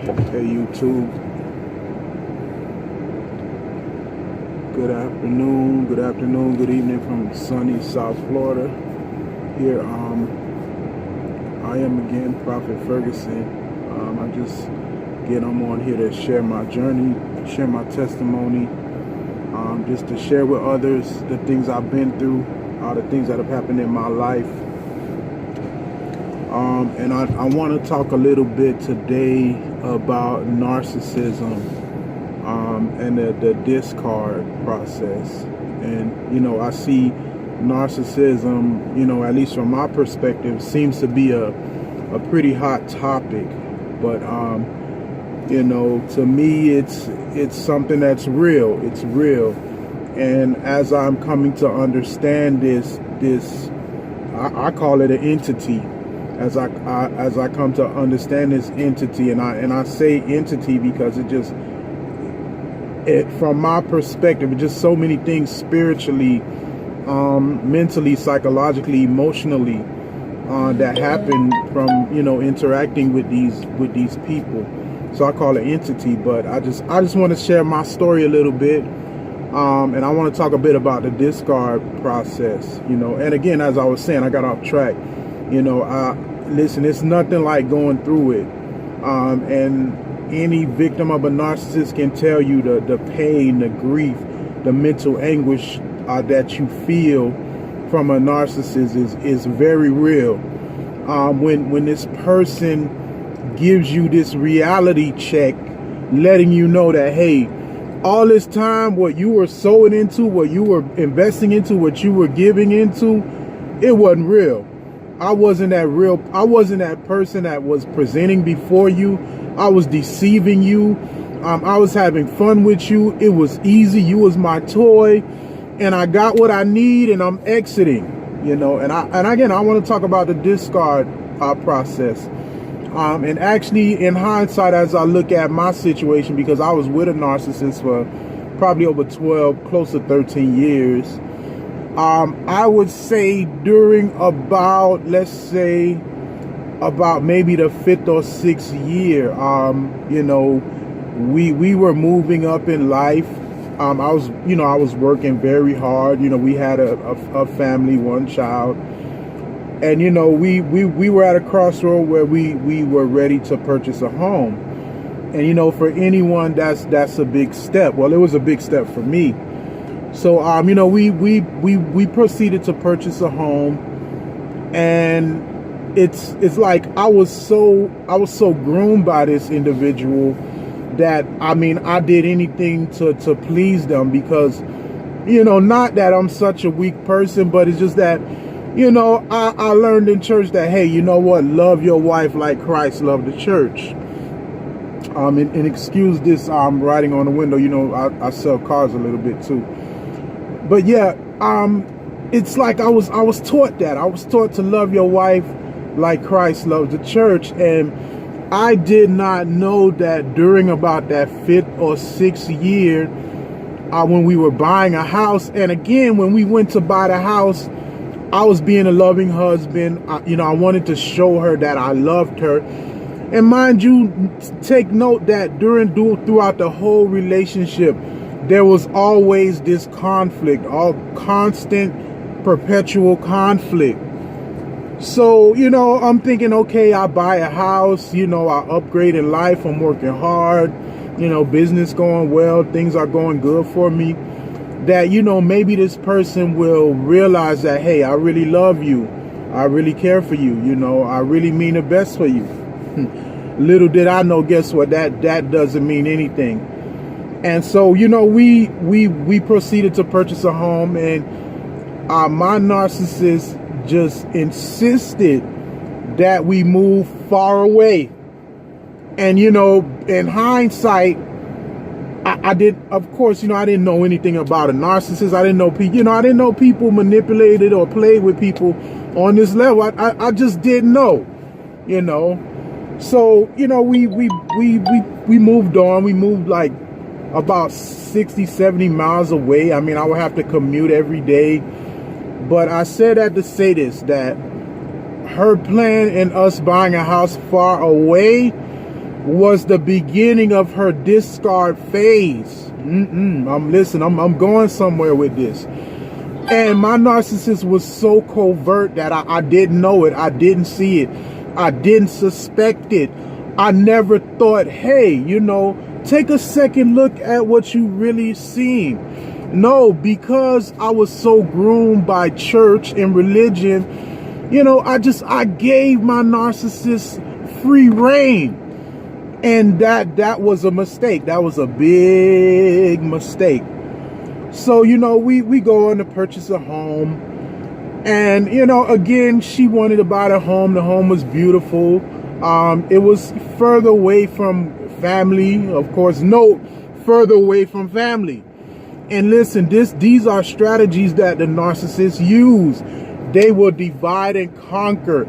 Hey YouTube, good afternoon, good evening from sunny South Florida. Here, I am again, Prophet Ferguson. I'm on here to share my journey, share my testimony, just to share with others the things I've been through, the things that have happened in my life. And I want to talk a little bit today about narcissism and the discard process. And, I see narcissism, at least from my perspective, seems to be a pretty hot topic. But, to me, it's something that's real. It's real. And as I'm coming to understand this, I call it an entity. As I come to understand this entity, and I say entity because from my perspective, it's just so many things spiritually, mentally, psychologically, emotionally, that happen from interacting with these people. So I call it entity. But I just want to share my story a little bit, and I want to talk a bit about the discard process. And again, as I was saying, I got off track. Listen, it's nothing like going through it. And any victim of a narcissist can tell you the pain, the grief, the mental anguish that you feel from a narcissist is very real. When this person gives you this reality check, letting you know that, hey, all this time, what you were sowing into, what you were investing into, what you were giving into, it wasn't real. I wasn't that person that was presenting before you. I was deceiving you. I was having fun with you. It was easy. You was my toy, and I got what I need, and I'm exiting. And again, I want to talk about the discard process. And actually, in hindsight, as I look at my situation, because I was with a narcissist for probably over 12, close to 13 years. I would say during about maybe the 5th or 6th year, we were moving up in life. I was working very hard. We had a family, one child, and we were at a crossroad where we were ready to purchase a home. And for anyone, that's a big step. Well, it was a big step for me. So, we proceeded to purchase a home, and it's like I was so groomed by this individual that, I did anything to please them, because, not that I'm such a weak person, but it's just that, I learned in church that, hey, you know what? Love your wife like Christ loved the church. And excuse this, writing on the window, I sell cars a little bit too. But yeah, it's like I was taught that. I was taught to love your wife like Christ loved the church. And I did not know that during about that 5th or 6th year, when we were buying a house, and again, when we went to buy the house, I was being a loving husband. I wanted to show her that I loved her. And mind you, take note that throughout the whole relationship, there was always this conflict, all constant, perpetual conflict. So, I'm thinking, okay, I buy a house, I upgrade in life, I'm working hard, business going well, things are going good for me. That, maybe this person will realize that, hey, I really love you. I really care for you. I really mean the best for you. Little did I know, guess what? That doesn't mean anything. And so, we proceeded to purchase a home, and my narcissist just insisted that we move far away. And, in hindsight, I didn't know anything about a narcissist. I didn't know people manipulated or played with people on this level. I just didn't know, So, we moved on. We moved like about 60, 70 miles away. I would have to commute every day. But I said that to say this, that her plan in us buying a house far away was the beginning of her discard phase. I'm going somewhere with this. And my narcissist was so covert that I didn't know it. I didn't see it. I didn't suspect it. I never thought, hey, you know, take a second look at what you really seen. No, because I was so groomed by church and religion, you know, I gave my narcissist free reign. And that was a mistake. That was a big mistake. So, you know, we go on to purchase a home. And, you know, again, she wanted to buy the home. The home was beautiful. It was further away from family. Of course, no, further away from family. And listen, these are strategies that the narcissists use. They will divide and conquer.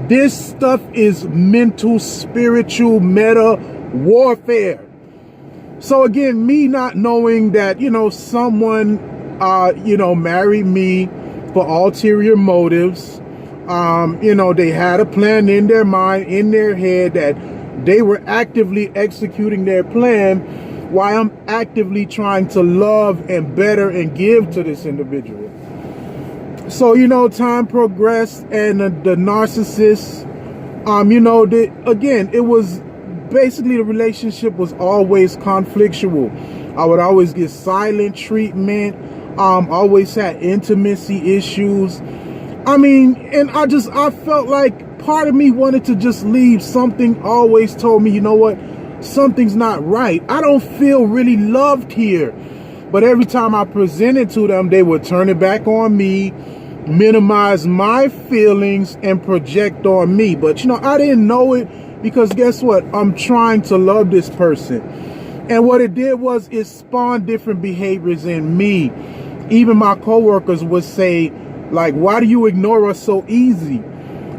This stuff is mental, spiritual, meta warfare. So again, me not knowing that, you know, someone, you know, married me for ulterior motives. You know, they had a plan in their mind, in their head, that they were actively executing their plan while I'm actively trying to love and better and give to this individual. So, you know, time progressed, and the narcissist, you know, again, it was basically, the relationship was always conflictual. I would always get silent treatment, always had intimacy issues. I mean, and I felt like part of me wanted to just leave. Something always told me, you know what, something's not right. I don't feel really loved here. But every time I presented to them, they would turn it back on me, minimize my feelings, and project on me. But, you know, I didn't know it, because guess what? I'm trying to love this person. And what it did was it spawned different behaviors in me. Even my coworkers would say, like, why do you ignore us so easy?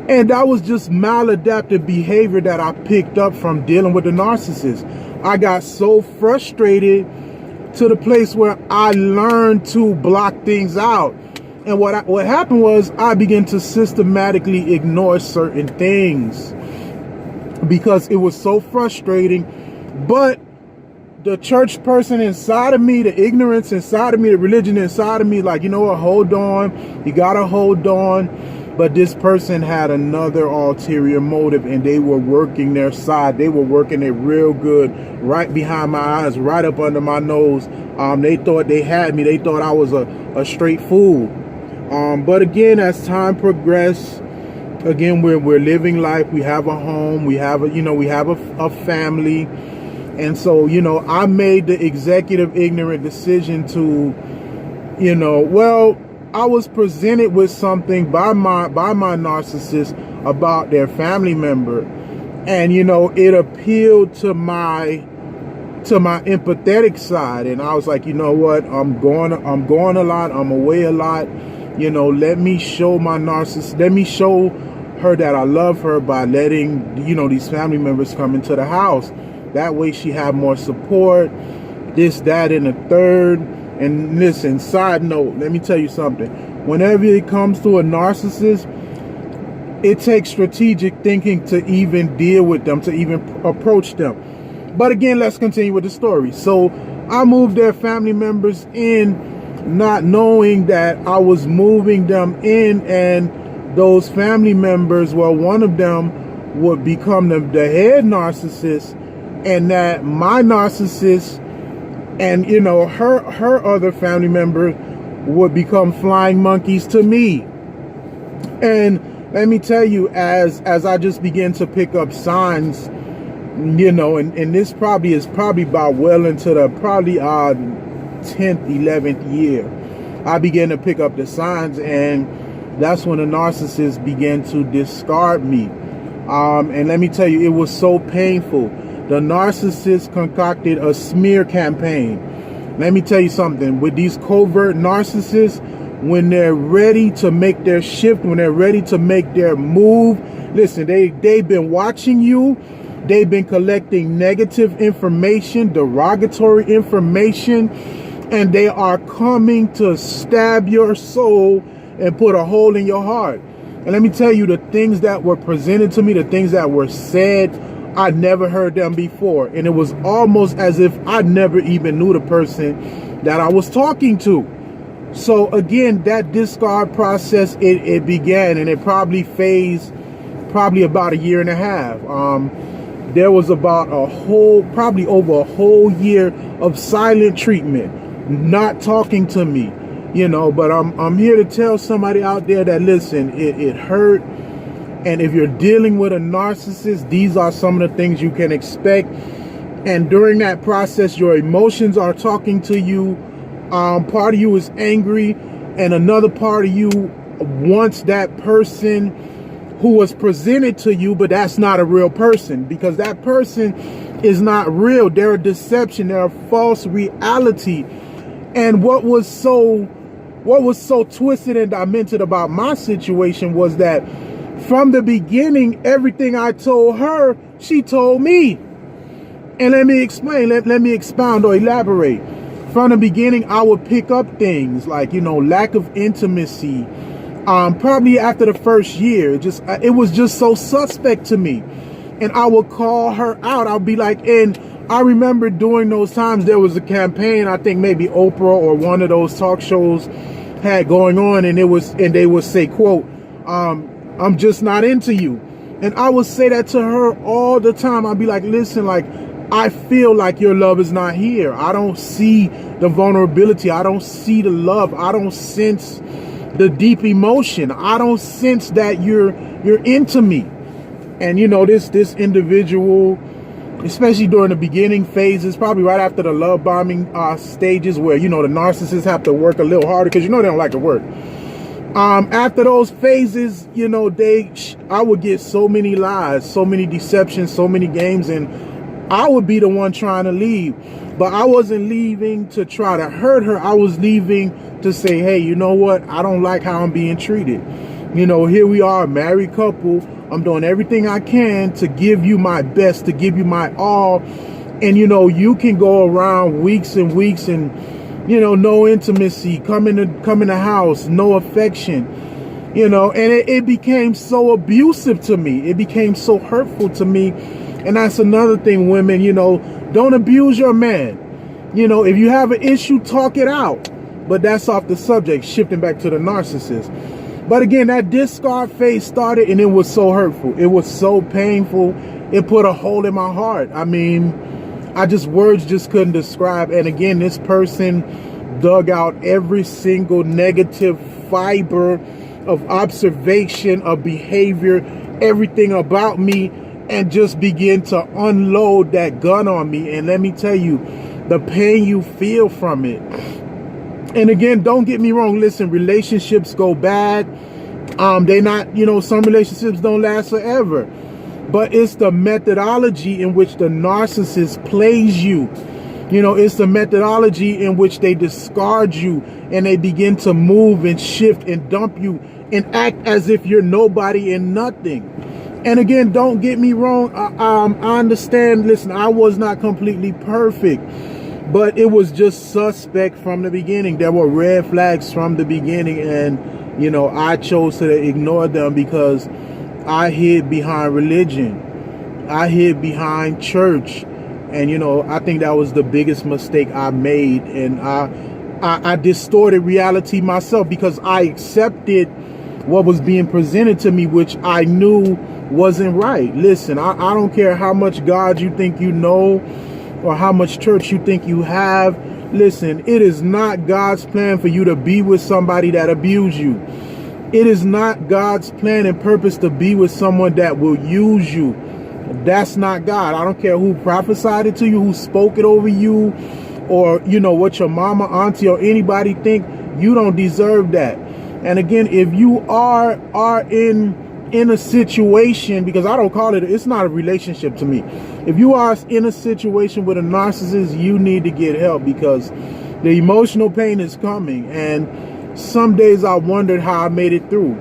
And that was just maladaptive behavior that I picked up from dealing with the narcissist. I got so frustrated to the place where I learned to block things out. And what happened was I began to systematically ignore certain things because it was so frustrating. But the church person inside of me, the ignorance inside of me, the religion inside of me, like, you know what, hold on, you gotta hold on. But this person had another ulterior motive, and they were working their side. They were working it real good, right behind my eyes, right up under my nose. They thought they had me. They thought I was a straight fool. But again, as time progressed, again, we're living life. We have a home. We have a family. And so, you know, I made the executive ignorant decision to, you know, well, I was presented with something by my narcissist about their family member, and you know, it appealed to my empathetic side, and I was like, you know what, I'm going a lot, I'm away a lot, you know, let me show my narcissist, let me show her that I love her by letting, you know, these family members come into the house. That way she have more support, this, that, and the third. And listen, side note, let me tell you something. Whenever it comes to a narcissist, it takes strategic thinking to even deal with them, to even approach them. But again, let's continue with the story. So I moved their family members in, not knowing that I was moving them in, and those family members, well, one of them would become the head narcissist, and that my narcissist and, you know, her other family member would become flying monkeys to me. And let me tell you, as I just began to pick up signs, you know, and this is probably about well into the 10th, 11th year, I began to pick up the signs, and that's when the narcissist began to discard me. And let me tell you, it was so painful. The narcissist concocted a smear campaign. Let me tell you something. With these covert narcissists, when they're ready to make their shift, when they're ready to make their move, listen, they've been watching you. They've been collecting negative information, derogatory information, and they are coming to stab your soul and put a hole in your heart. And let me tell you, the things that were presented to me, the things that were said, I never heard them before. And it was almost as if I never even knew the person that I was talking to. So again, that discard process, it began, and it probably phased about a year and a half. There was about probably over a whole year of silent treatment, not talking to me, but I'm here to tell somebody out there that, listen, it hurt. And if you're dealing with a narcissist, these are some of the things you can expect. And during that process, your emotions are talking to you. Part of you is angry, and another part of you wants that person who was presented to you, but that's not a real person, because that person is not real. They're a deception. They're a false reality. And what was so twisted and demented about my situation was that from the beginning, everything I told her, she told me. And let me explain, let me expound or elaborate. From the beginning, I would pick up things like, lack of intimacy. Probably after the first year, it was just so suspect to me. And I would call her out. I'll be like, and I remember during those times, there was a campaign, I think maybe Oprah or one of those talk shows had going on, and they would say, quote, I'm just not into you. And I would say that to her all the time. I'd be like, listen, like, I feel like your love is not here. I don't see the vulnerability. I don't see the love. I don't sense the deep emotion. I don't sense that you're into me. And this individual, especially during the beginning phases, probably right after the love bombing stages, where the narcissists have to work a little harder because they don't like to work. After those phases, I would get so many lies, so many deceptions, so many games, and I would be the one trying to leave. But I wasn't leaving to try to hurt her. I was leaving to say, hey, you know what? I don't like how I'm being treated. Here we are, a married couple. I'm doing everything I can to give you my best, to give you my all. And, you can go around weeks and weeks and, no intimacy, come in the house, no affection, and it became so abusive to me. It became so hurtful to me. And that's another thing, women, don't abuse your man. If you have an issue, talk it out. But that's off the subject, shifting back to the narcissist. But again, that discard phase started, and it was so hurtful. It was so painful. It put a hole in my heart. I mean, words just couldn't describe. And again, this person dug out every single negative fiber of observation, of behavior, everything about me, and just begin to unload that gun on me. And let me tell you, the pain you feel from it. And again, don't get me wrong. Listen, relationships go bad. They not, some relationships don't last forever. But it's the methodology in which the narcissist plays you. It's the methodology in which they discard you, and they begin to move and shift and dump you and act as if you're nobody and nothing. And again, don't get me wrong. I understand. Listen, I was not completely perfect, but it was just suspect from the beginning. There were red flags from the beginning, and, I chose to ignore them because I hid behind religion. I hid behind church. And, I think that was the biggest mistake I made. And I distorted reality myself because I accepted what was being presented to me, which I knew wasn't right. Listen, I don't care how much God you think you know or how much church you think you have. Listen, it is not God's plan for you to be with somebody that abused you. It is not God's plan and purpose to be with someone that will use you. That's not God. I don't care who prophesied it to you, who spoke it over you, or, what your mama, auntie, or anybody think. You don't deserve that. And again, if you are in a situation, because I don't call it's not a relationship to me. If you are in a situation with a narcissist, you need to get help, because the emotional pain is coming. And some days I wondered how I made it through.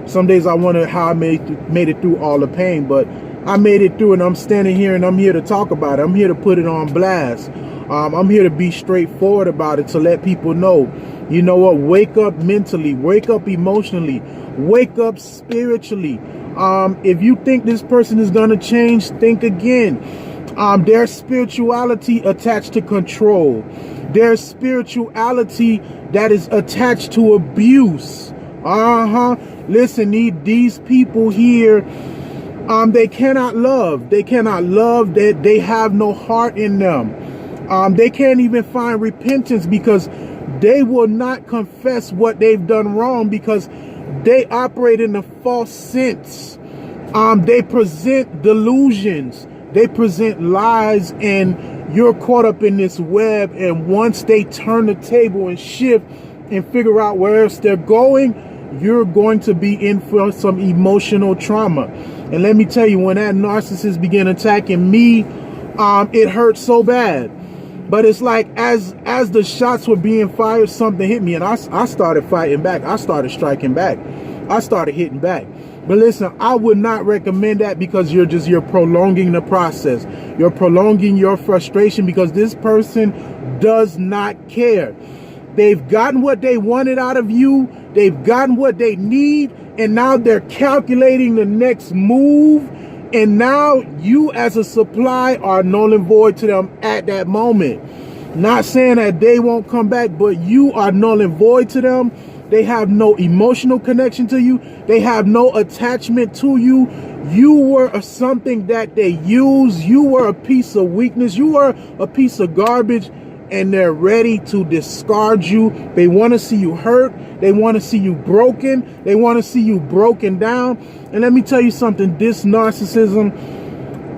Some days I wondered how I made it through all the pain, but I made it through, and I'm standing here and I'm here to talk about it. I'm here to put it on blast. I'm here to be straightforward about it, to let people know, you know what, wake up mentally, wake up emotionally, Wake up spiritually. If you think this person is going to change, think again. There's spirituality attached to control. There's spirituality that is attached to abuse. Listen, these people here, they cannot love. They cannot love. They have no heart in them. They can't even find repentance because they will not confess what they've done wrong because they operate in a false sense. They present delusions. They present lies, and you're caught up in this web. And once they turn the table and shift and figure out where else they're going, you're going to be in for some emotional trauma. And let me tell you, when that narcissist began attacking me, it hurt so bad. But it's like as the shots were being fired, something hit me, and I started fighting back. I started striking back. I started hitting back. But listen, I would not recommend that because you're prolonging the process. You're prolonging your frustration because this person does not care. They've gotten what they wanted out of you. They've gotten what they need. And now they're calculating the next move. And now you as a supply are null and void to them at that moment. Not saying that they won't come back, but you are null and void to them. They have no emotional connection to you. They have no attachment to you. You were something that they use. You were a piece of weakness. You were a piece of garbage, and they're ready to discard you. They want to see you hurt. They want to see you broken. They want to see you broken down. And let me tell you something. This narcissism,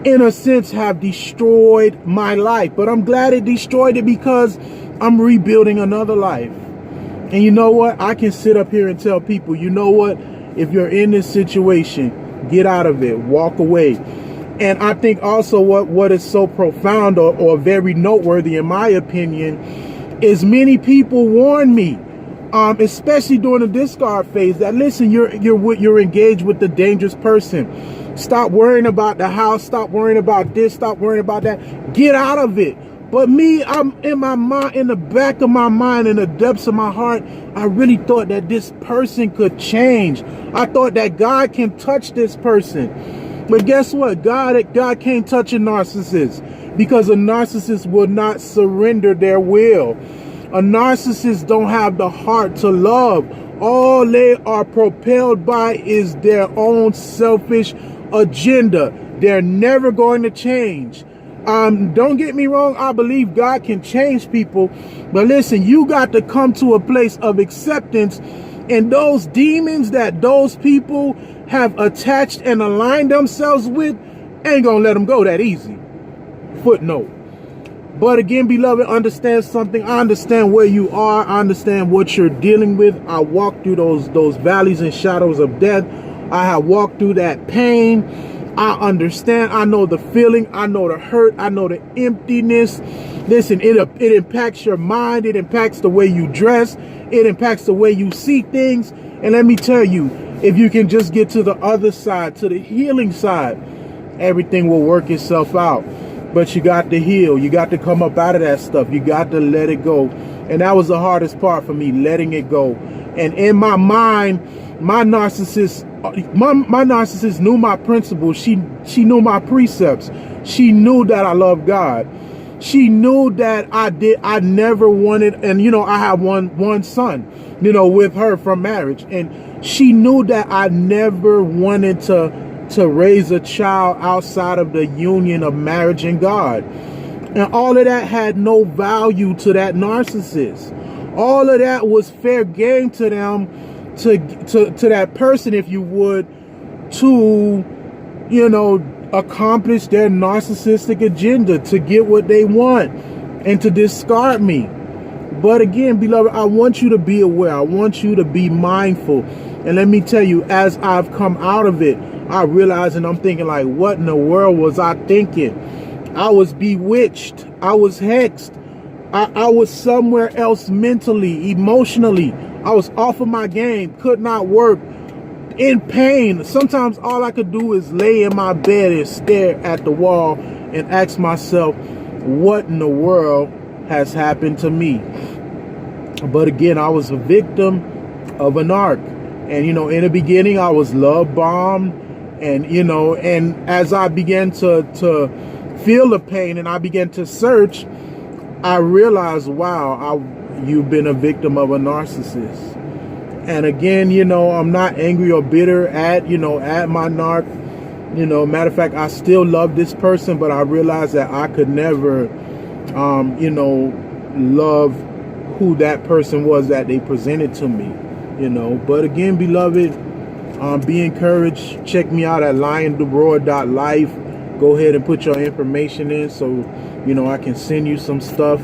in a sense, have destroyed my life. But I'm glad it destroyed it because I'm rebuilding another life. And you know what? I can sit up here and tell people, you know what? If you're in this situation, get out of it. Walk away. And I think also what is so profound or very noteworthy, in my opinion, is many people warn me, especially during the discard phase, that listen, you're engaged with the dangerous person. Stop worrying about the house. Stop worrying about this. Stop worrying about that. Get out of it. But me, I'm in my mind, in the back of my mind, in the depths of my heart, I really thought that this person could change. I thought that God can touch this person. But guess what? God can't touch a narcissist because a narcissist will not surrender their will. A narcissist don't have the heart to love. All they are propelled by is their own selfish agenda. They're never going to change. Don't get me wrong. I believe God can change people. But listen, you got to come to a place of acceptance. And those demons that those people have attached and aligned themselves with ain't gonna let them go that easy. Footnote. But again, beloved, understand something. I understand where you are. I understand what you're dealing with. I walked through those valleys and shadows of death. I have walked through that pain. I understand. I know the feeling. I know the hurt. I know the emptiness. Listen, it impacts your mind. It impacts the way you dress. It impacts the way you see things. And let me tell you, if you can just get to the other side, to the healing side, everything will work itself out. But you got to heal. You got to come up out of that stuff. You got to let it go. And that was the hardest part for me, letting it go. And in my mind, my narcissist knew my principles. She knew my precepts. She knew that I love God. She knew that I never wanted, and I have one son, with her from marriage. And she knew that I never wanted to raise a child outside of the union of marriage and God. And all of that had no value to that narcissist. All of that was fair game to them, to that person, if you would, to, accomplish their narcissistic agenda, to get what they want, and to discard me. But again, beloved, I want you to be aware. I want you to be mindful. And let me tell you, as I've come out of it, I realize, and I'm thinking like, what in the world was I thinking? I was bewitched. I was hexed. I was somewhere else mentally, emotionally. I was off of my game, could not work, in pain. Sometimes all I could do is lay in my bed and stare at the wall and ask myself, what in the world has happened to me? But again, I was a victim of an arc. And, you know, in the beginning, I was love bombed. And, you know, and as I began to feel the pain and I began to search, I realized, wow, you've been a victim of a narcissist. And again, you know, I'm not angry or bitter at my narc. You know, matter of fact, I still love this person, but I realized that I could never, you know, love who that person was that they presented to me, you know. But again, beloved, be encouraged. Check me out at lionsroar.life. Go ahead and put your information in so, you know, I can send you some stuff.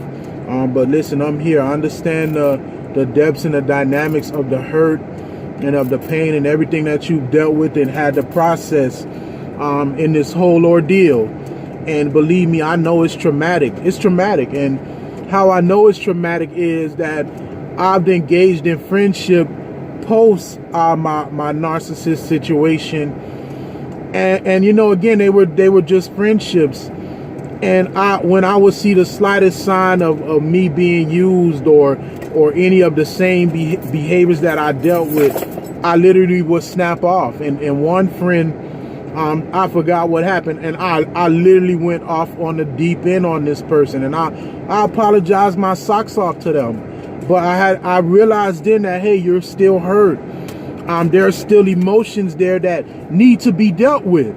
But listen, I'm here. I understand the depths and the dynamics of the hurt and of the pain and everything that you've dealt with and had to process in this whole ordeal. And believe me, I know it's traumatic. It's traumatic. And how I know it's traumatic is that I've engaged in friendship post my narcissist situation. And you know, again, they were just friendships. And when I would see the slightest sign of me being used or any of the same behaviors that I dealt with, I literally would snap off. And one friend, I forgot what happened, and I literally went off on the deep end on this person, and I apologized my socks off to them. But I realized then that, hey, you're still hurt. There are still emotions there that need to be dealt with.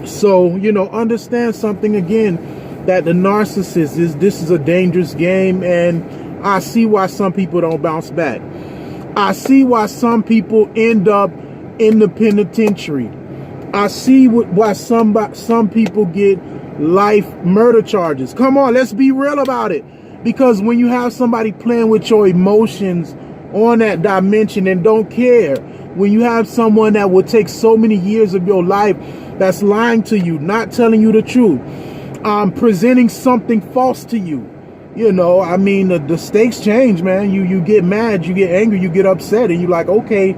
So, you know, understand something again, that the narcissist this is a dangerous game, and I see why some people don't bounce back. I see why some people end up in the penitentiary. I see why some people get life murder charges. Come on, let's be real about it. Because when you have somebody playing with your emotions on that dimension and don't care, when you have someone that will take so many years of your life that's lying to you, not telling you the truth, presenting something false to you, you know, I mean, the stakes change, man. You get mad, you get angry, you get upset, and you're like, okay,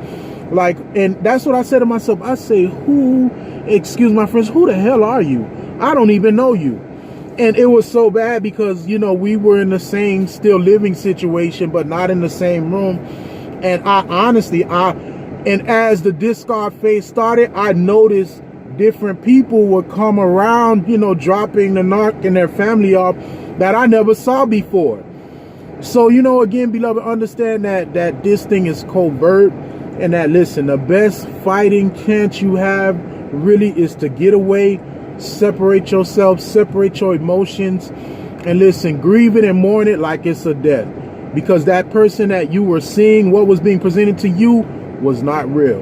like, and that's what I said to myself. I say, excuse my friends, who the hell are you? I don't even know you. And it was so bad because, you know, we were in the same still living situation, but not in the same room. And I honestly, and as the discard phase started, I noticed different people would come around, you know, dropping the narc and their family off that I never saw before. So, you know, again, beloved, understand that this thing is covert, and that, listen, the best fighting chance you have really is to get away, separate yourself, separate your emotions, and listen, grieve it and mourn it like it's a death, because that person that you were seeing, what was being presented to you, was not real.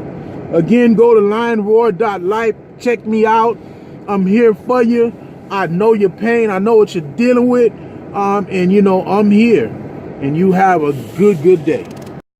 Again, go to lionsroar.life. Check me out. I'm here for you. I know your pain. I know what you're dealing with. And, you know, I'm here. And you have a good day.